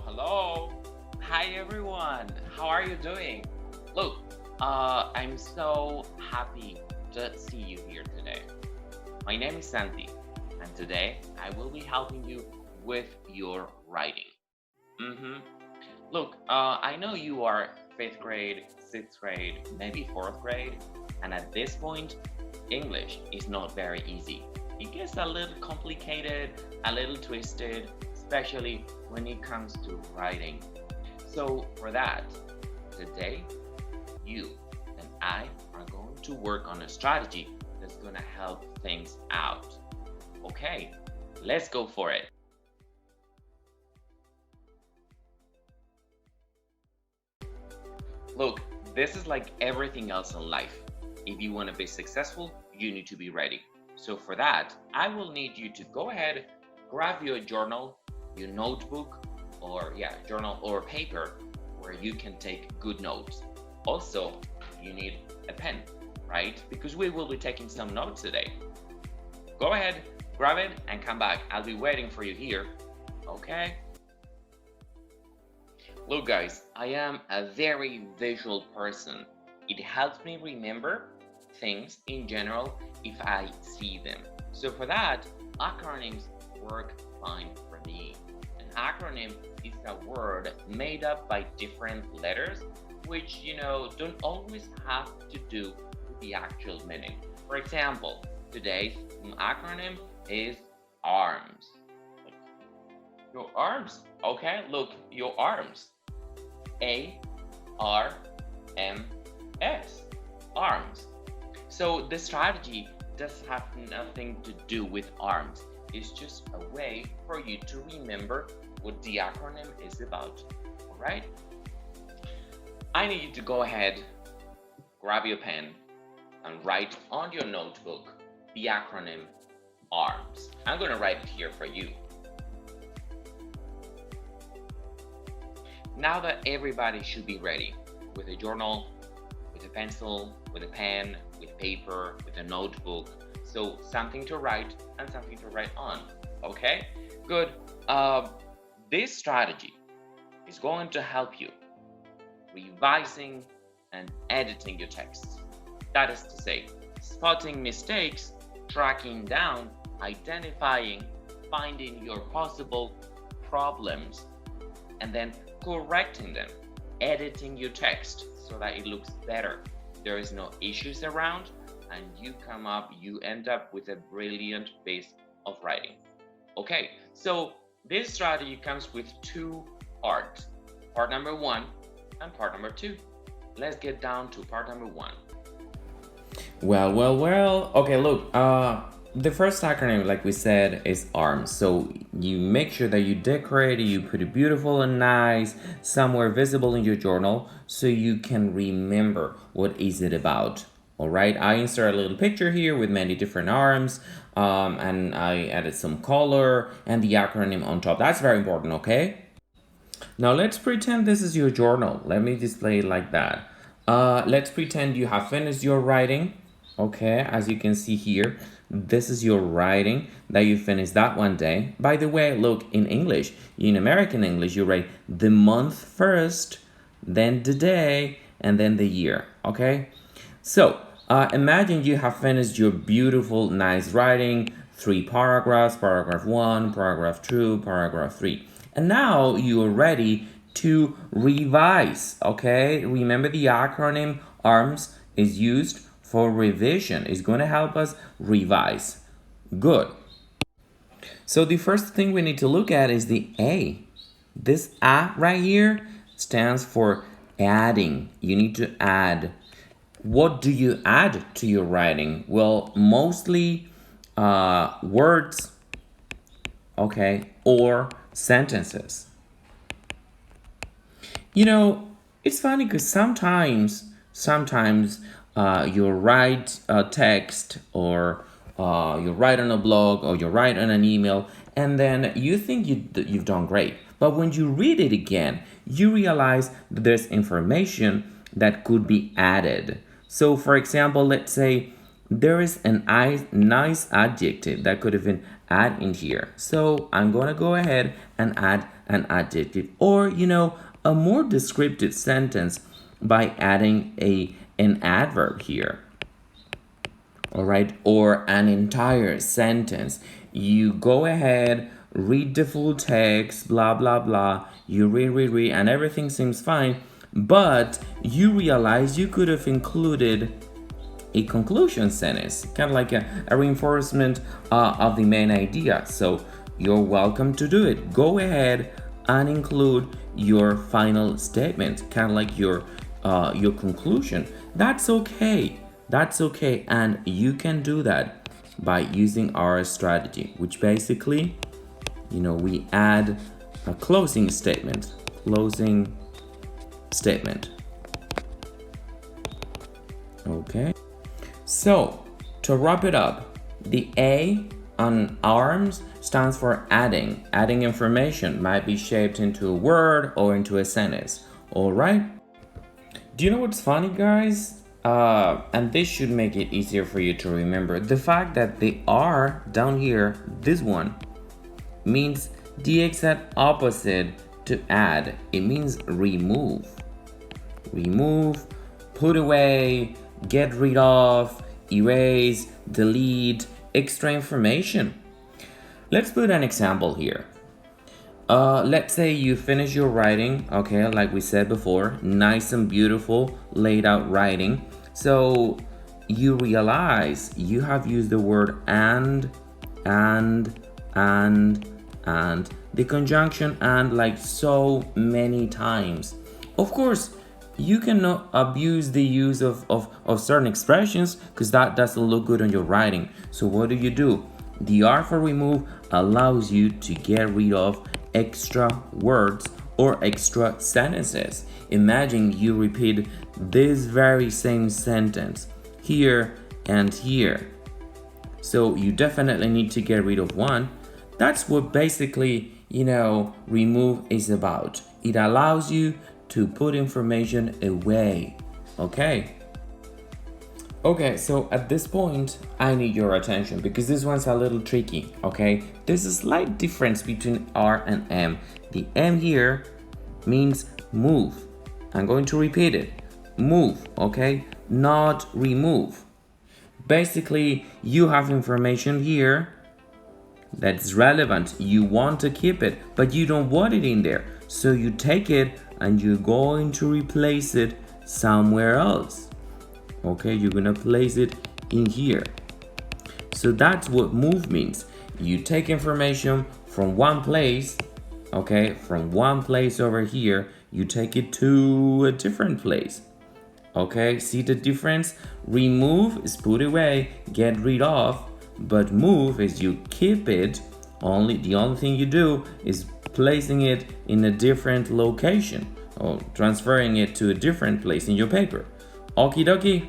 Hello. Hi, everyone. How are you doing? Look, I'm so happy to see you here today. My name is Santi, and today I will be helping you with your writing. Mm-hmm. Look, I know you are fifth grade, sixth grade, maybe fourth grade, and at this point, English is not very easy. It gets a little complicated, a little twisted, especially when it comes to writing. So, for that, today, you and I are going to work on a strategy that's going to help things out. Okay, let's go for it. Look, this is like everything else in life. If you want to be successful, you need to be ready. So for that, I will need you to go ahead, grab your journal, your notebook, or journal or paper where you can take good notes. Also, you need a pen, right? Because we will be taking some notes today. Go ahead, grab it and come back. I'll be waiting for you here. Okay? Look guys, I am a very visual person. It helps me remember things in general if I see them. So for that, acronyms work fine for me. An acronym is a word made up by different letters which don't always have to do with the actual meaning. For example, today's acronym is A.R.M.S. Your arms. Okay, look, your arms. A.R.M.S. A.R.M.S. So the strategy does have nothing to do with arms. It's just a way for you to remember what the acronym is about. All right? I need you to go ahead, grab your pen, and write on your notebook the acronym A.R.M.S. I'm going to write it here for you. Now that everybody should be ready with a journal, with a pencil, with a pen, with paper, with a notebook, so something to write and something to write on. Okay, good. This strategy is going to help you revising and editing your texts. That is to say, spotting mistakes, tracking down, identifying, finding your possible problems, and then correcting them, editing your text so that it looks better. There is no issues around, and you end up with a brilliant base of writing. Okay, so this strategy comes with two parts. Part number 1 and part number 2. Let's get down to part number 1. Well. Okay, look, the first acronym, like we said, is A.R.M.S. So you make sure that you decorate it, you put it beautiful and nice, somewhere visible in your journal, so you can remember what is it about. All right, I insert a little picture here with many different arms, and I added some color and the acronym on top. That's very important, okay? Now let's pretend this is your journal. Let me display it like that. Let's pretend you have finished your writing. Okay, as you can see here, this is your writing that you finished that one day. By the way, look, in English, in American English, you write the month first, then the day, and then the year. Okay, so imagine you have finished your beautiful, nice writing, 3 paragraphs, paragraph 1, paragraph 2, paragraph 3. And now you are ready to revise, okay? Remember the acronym A.R.M.S. is used for revision. It's going to help us revise. Good. So the first thing we need to look at is the A. This A right here stands for adding. You need to add. What do you add to your writing? Well, mostly words, okay, or sentences. It's funny because sometimes you write a text, or you write on a blog, or you write on an email, and then you think you've done great. But when you read it again, you realize that there's information that could be added. So for example, let's say there is a nice adjective that could have been add in here. So I'm gonna go ahead and add an adjective, or a more descriptive sentence by adding an adverb here. All right, or an entire sentence. You go ahead, read the full text, blah blah blah. You read, and everything seems fine, but you realize you could have included a conclusion sentence, kind of like a reinforcement of the main idea. So you're welcome to do it. Go ahead and include your final statement, kind of like your conclusion. That's okay. That's okay, and you can do that by using our strategy, which basically, we add a closing statement. Closing statement. Okay. So, to wrap it up, the A on A.R.M.S stands for adding. Adding information might be shaped into a word or into a sentence. All right? Do you know what's funny, guys? And this should make it easier for you to remember. The fact that the R down here, this one, means the exact opposite to add. It means remove. Remove, put away, get rid of, erase, delete, extra information. Let's put an example here. Let's say you finish your writing, okay, like we said before, nice and beautiful, laid out writing. So you realize you have used the word and, the conjunction and like so many times. Of course, you cannot abuse the use of certain expressions because that doesn't look good on your writing. So what do? The R for remove allows you to get rid of extra words or extra sentences. Imagine you repeat this very same sentence here and here. So you definitely need to get rid of one. That's what basically, remove is about. It allows you to put information away. Okay, so at this point, I need your attention because this one's a little tricky, okay? There's a slight difference between R and M. The M here means move. I'm going to repeat it. Move, okay? Not remove. Basically, you have information here that's relevant. You want to keep it, but you don't want it in there. So you take it and you're going to replace it somewhere else. Okay, you're gonna place it in here. So that's what move means. You take information from one place, okay, from one place over here, you take it to a different place. Okay, see the difference? Remove is put away, get rid of, but move is you keep it. The only thing you do is placing it in a different location or transferring it to a different place in your paper. Okie dokie.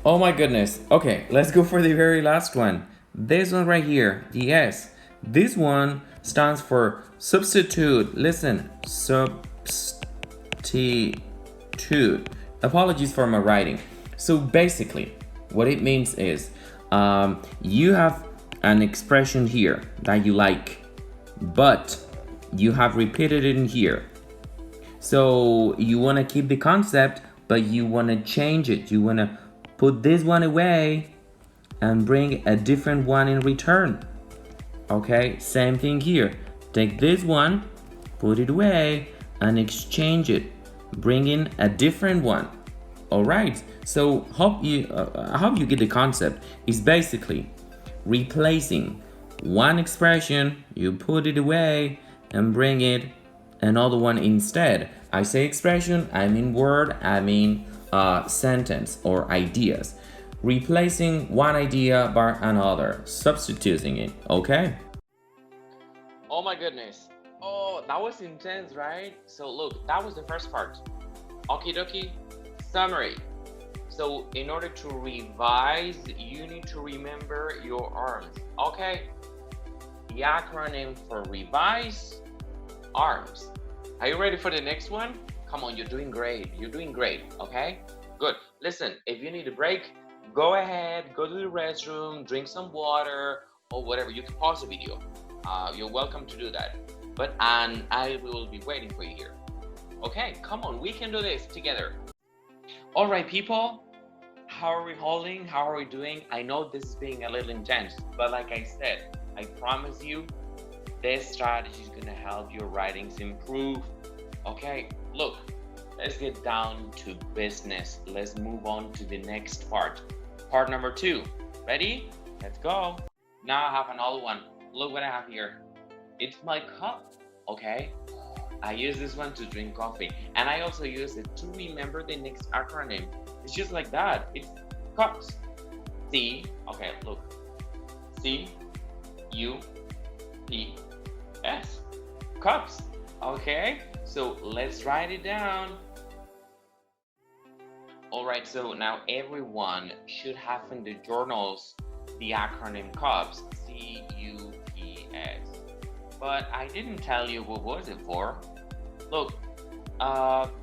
Oh my goodness. Okay, let's go for the very last one. This one right here, the S. This one stands for substitute. Listen, substitute. Apologies for my writing. So basically, what it means is you have an expression here that you like, but you have repeated it in here. So you want to keep the concept, but you want to change it. You want to put this one away and bring a different one in return. Okay, same thing here. Take this one, put it away, and exchange it. Bring in a different one. All right. So hope you get the concept. It's basically replacing one expression, you put it away, and bring it another one instead. I say expression, I mean word, I mean sentence or ideas. Replacing one idea by another, substituting it, okay? Oh my goodness. Oh, that was intense, right? So look, that was the first part. Okie dokie, summary. So in order to revise, you need to remember your A.R.M.S. Okay? The acronym for revise, A.R.M.S. Are you ready for the next one? Come on, you're doing great. You're doing great, okay? Good. Listen, if you need a break, go ahead, go to the restroom, drink some water, or whatever. You can pause the video. You're welcome to do that. And I will be waiting for you here. Okay, come on, we can do this together. All right, people, how are we holding? How are we doing? I know this is being a little intense, but like I said, I promise you, this strategy is gonna help your writings improve. Okay, look, let's get down to business. Let's move on to the next part. Part number 2. Ready? Let's go. Now I have another one. Look what I have here. It's my cup, okay? I use this one to drink coffee, and I also use it to remember the next acronym. It's just like that. It's CUPS. Okay, look. C.U.P.S. CUPS. Okay, so let's write it down. All right, so now everyone should have in the journals the acronym CUPS. C.U.P.S. But I didn't tell you what was it for. Look,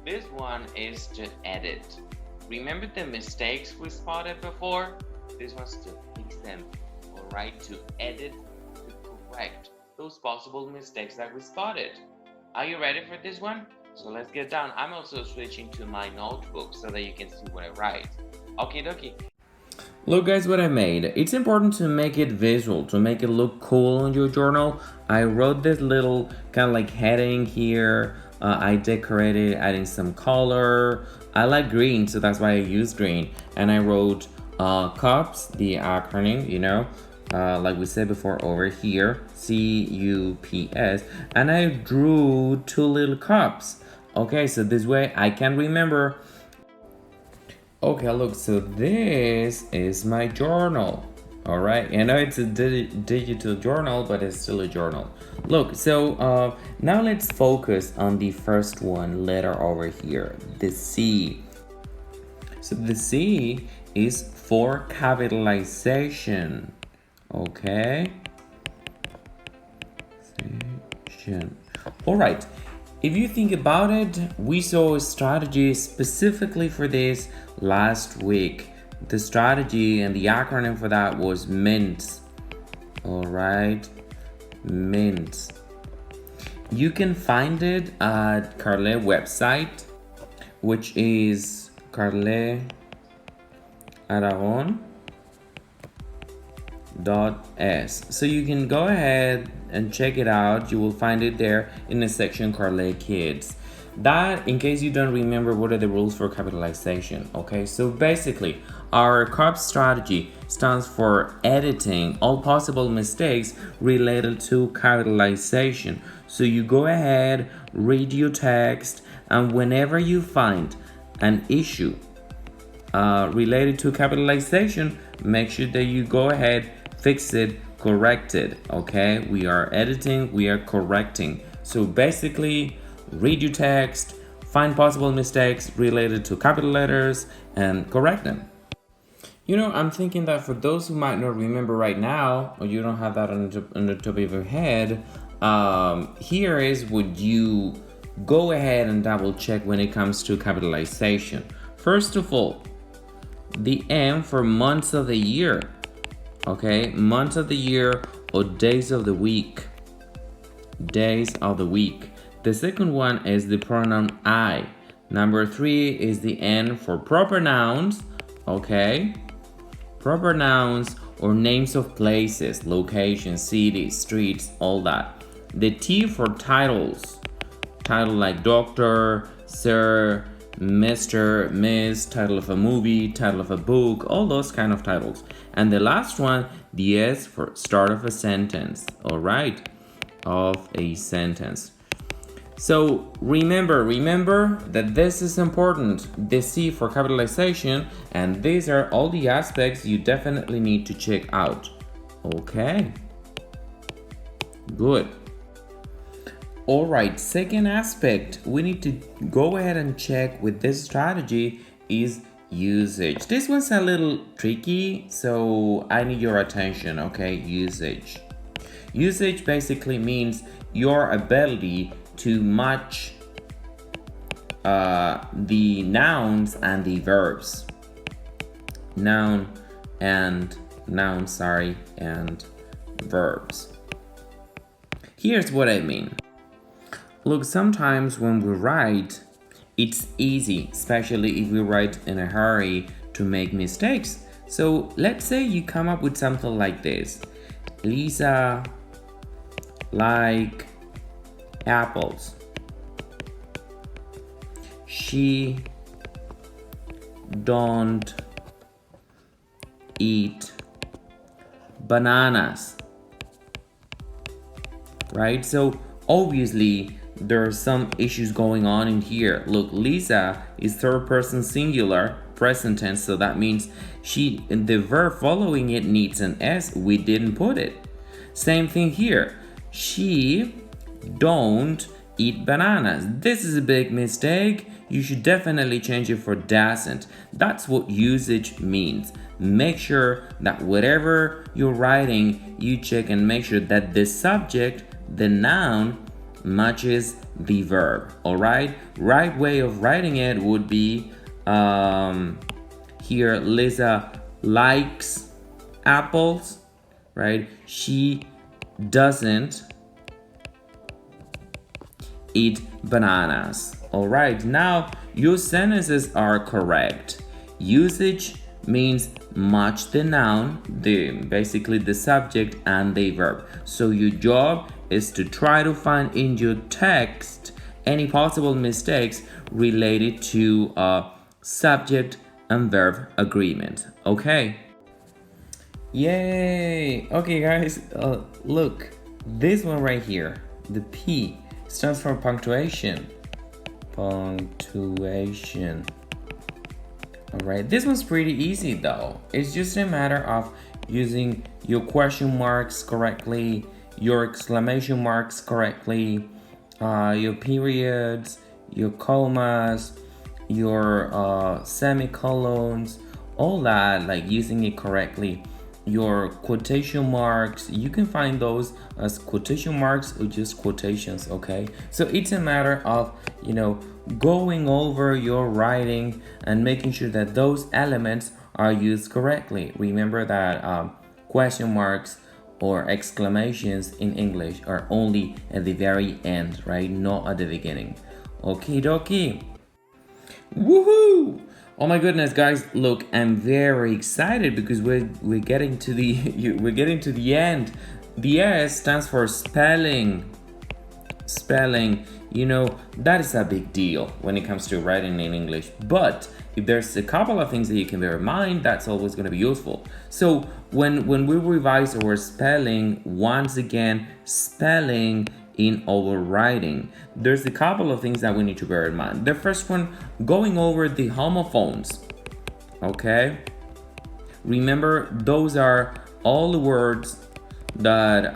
this one is to edit. Remember the mistakes we spotted before? This one's to fix them, all right? To edit, to correct those possible mistakes that we spotted. Are you ready for this one? So let's get down. I'm also switching to my notebook so that you can see what I write. Okie dokie. Look guys what I made. It's important to make it visual, to make it look cool in your journal. I wrote this little kind of like heading here. I decorated, adding some color. I like green, so that's why I used green. And I wrote CUPS, the acronym, like we said before over here, C-U-P-S. And I drew 2 little cups. Okay, so this way I can remember. Okay, look, so this is my journal. All right, I know it's a digital journal, but it's still a journal. Look, so now let's focus on the first one letter over here, the C. So the C is for capitalization. Okay. All right. If you think about it, we saw a strategy specifically for this last week. The strategy and the acronym for that was MINTS. All right, MINTS. You can find it at Carle website, which is carlearagon.s. So you can go ahead and check it out. You will find it there in the section Carle Kids. That, in case you don't remember, what are the rules for capitalization? Okay, so basically our CUPS strategy stands for editing all possible mistakes related to capitalization. So you go ahead, read your text, and whenever you find an issue related to capitalization, make sure that you go ahead, fix it, correct it. Okay, we are editing, we are correcting. So basically, read your text, find possible mistakes related to capital letters, and correct them. I'm thinking that for those who might not remember right now, or you don't have that on the top of your head, here is what you go ahead and double check when it comes to capitalization. First of all, the M for months of the year. Okay, months of the year or days of the week. Days of the week. The second one is the pronoun I. Number 3 is the N for proper nouns. Okay, proper nouns or names of places, locations, cities, streets, all that. The T for titles. Title like doctor, sir, Mr., Miss, title of a movie, title of a book, all those kind of titles. And the last one, the S for start of a sentence. All right, of a sentence. So remember that this is important. The C for capitalization, and these are all the aspects you definitely need to check out. Okay, good. All right, second aspect we need to go ahead and check with this strategy is usage. This one's a little tricky, so I need your attention. Okay, usage. Usage basically means your ability to match the nouns and the verbs. And verbs. Here's what I mean. Look, sometimes when we write, it's easy, especially if we write in a hurry, to make mistakes. So let's say you come up with something like this. Lisa like apples. She don't eat bananas. Right? So obviously there are some issues going on in here. Look, Lisa is third person singular, present tense, so that means the verb following it needs an S. We didn't put it. Same thing here. She don't eat bananas. This is a big mistake. You should definitely change it for doesn't. That's what usage means. Make sure that whatever you're writing, you check and make sure that the subject, the noun, matches the verb. All right, right way of writing it would be here, Lisa likes apples, right? She doesn't eat bananas. All right, now your sentences are correct. Usage means match the noun, basically the subject and the verb. So your job is to try to find in your text any possible mistakes related to subject and verb agreement. Okay. Yay. Okay, guys, look, this one right here, the P stands for punctuation. Punctuation. All right, this one's pretty easy though. It's just a matter of using your question marks correctly, your exclamation marks correctly, your periods, your commas, your semicolons, all that, like using it correctly. Your quotation marks, you can find those as quotation marks or just quotations. Okay, so it's a matter of going over your writing and making sure that those elements are used correctly. Remember that question marks or exclamations in English are only at the very end, right? Not at the beginning. Okie dokie. Woohoo! Oh my goodness, guys! Look, I'm very excited because we're getting to the end. The S stands for spelling. Spelling, that is a big deal when it comes to writing in English. But if there's a couple of things that you can bear in mind, that's always going to be useful. So when we revise our spelling, once again, spelling in our writing, there's a couple of things that we need to bear in mind. The first one, going over the homophones. Okay, remember, those are all the words that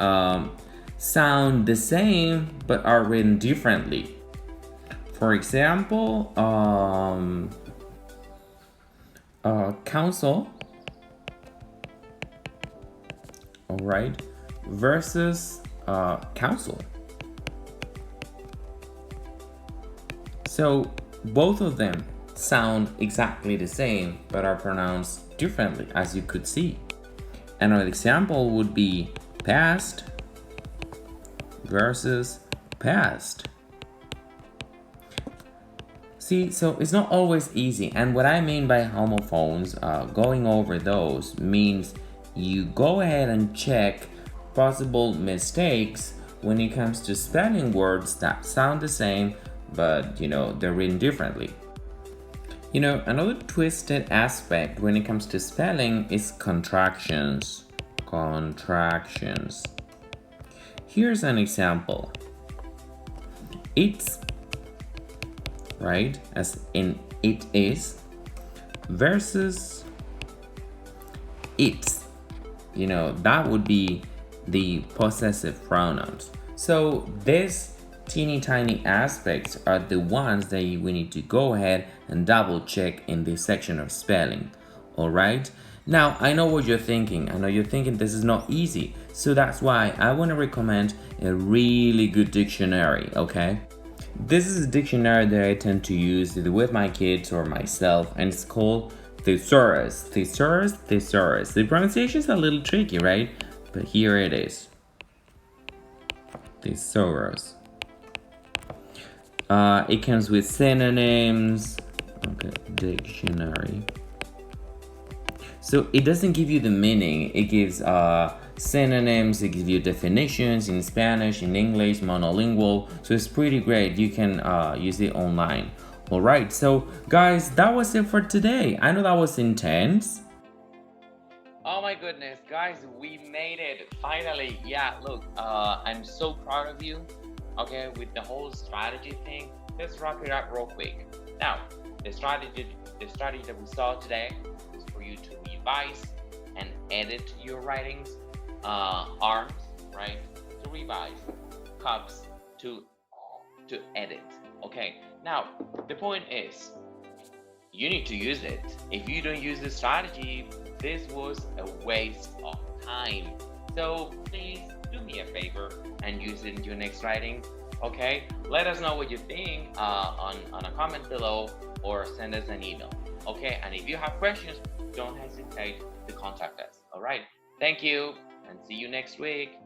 sound the same but are written differently. For example, council, all right, versus council. So both of them sound exactly the same but are pronounced differently, as you could see. Another example would be past versus past. See, so it's not always easy. And what I mean by homophones, going over those means you go ahead and check possible mistakes when it comes to spelling words that sound the same but they're written differently. Another twisted aspect when it comes to spelling is contractions. Contractions. Here's an example. It's, right, as in it is, versus it's. That would be the possessive pronouns. So these teeny tiny aspects are the ones that we need to go ahead and double check in this section of spelling. All right. Now, I know what you're thinking. I know you're thinking this is not easy. So that's why I want to recommend a really good dictionary, okay? This is a dictionary that I tend to use either with my kids or myself, and it's called Thesaurus. Thesaurus, Thesaurus. The pronunciation is a little tricky, right? but here it is. Thesaurus. It comes with synonyms. Okay, dictionary. So it doesn't give you the meaning. It gives synonyms. It gives you definitions in Spanish, in English, monolingual. So it's pretty great. You can use it online. All right. So guys, that was it for today. I know that was intense. Oh my goodness, guys, we made it finally. Yeah, look, I'm so proud of you. Okay, with the whole strategy thing, let's wrap it up real quick. Now, the strategy that we saw today is for you to revise and edit your writings. A.R.M.S, right? To revise, C.U.P.S to edit. Okay. Now, the point is, you need to use it. If you don't use the strategy, this was a waste of time. So please do me a favor and use it in your next writing. Okay, let us know what you think on a comment below or send us an email. Okay, and if you have questions, don't hesitate to contact us. All right, thank you and see you next week.